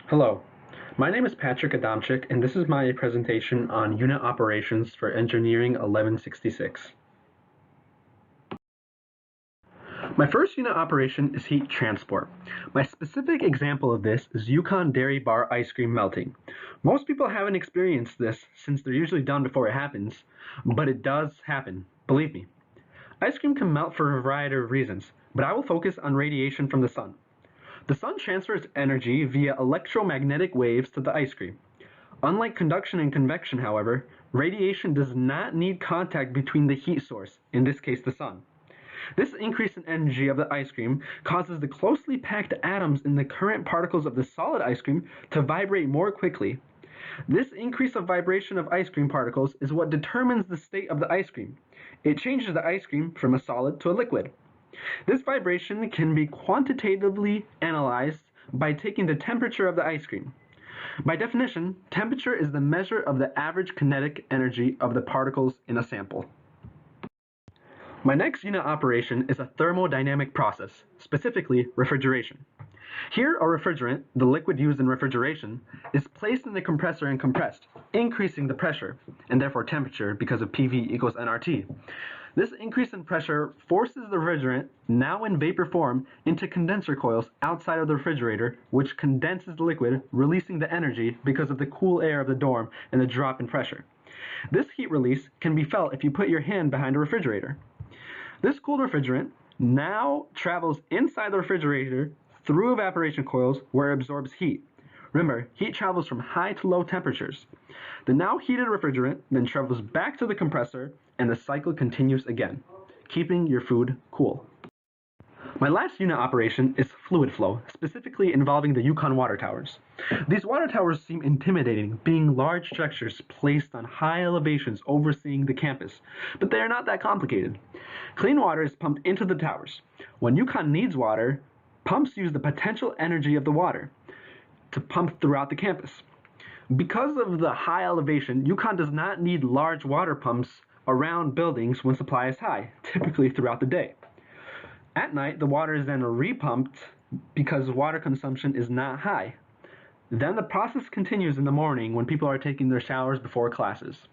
Hello, my name is Patrick Adamczyk, and this is my presentation on unit operations for Engineering 1166. My first unit operation is heat transport. My specific example of this is Yukon Dairy Bar ice cream melting. Most people haven't experienced this since they're usually done before it happens, but it does happen, believe me. Ice cream can melt for a variety of reasons, but I will focus on radiation from the sun. The sun transfers energy via electromagnetic waves to the ice cream. Unlike conduction and convection, however, radiation does not need contact between the heat source, in this case the sun. This increase in energy of the ice cream causes the closely packed atoms in the current particles of the solid ice cream to vibrate more quickly. This increase of vibration of ice cream particles is what determines the state of the ice cream. It changes the ice cream from a solid to a liquid. This vibration can be quantitatively analyzed by taking the temperature of the ice cream. By definition, temperature is the measure of the average kinetic energy of the particles in a sample. My next unit operation is a thermodynamic process, specifically refrigeration. Here, a refrigerant, the liquid used in refrigeration, is placed in the compressor and compressed, increasing the pressure, and therefore temperature because of PV equals nRT. This increase in pressure forces the refrigerant, now in vapor form, into condenser coils outside of the refrigerator, which condenses the liquid, releasing the energy because of the cool air of the dorm and the drop in pressure. This heat release can be felt if you put your hand behind a refrigerator. This cooled refrigerant now travels inside the refrigerator through evaporation coils where it absorbs heat. Remember, heat travels from high to low temperatures. The now heated refrigerant then travels back to the compressor and the cycle continues again, keeping your food cool. My last unit operation is fluid flow, specifically involving the Yukon water towers. These water towers seem intimidating, being large structures placed on high elevations overseeing the campus, but they are not that complicated. Clean water is pumped into the towers. When Yukon needs water, pumps use the potential energy of the water to pump throughout the campus. Because of the high elevation, Yukon does not need large water pumps around buildings when supply is high, typically throughout the day. At night, the water is then repumped because water consumption is not high. Then the process continues in the morning when people are taking their showers before classes.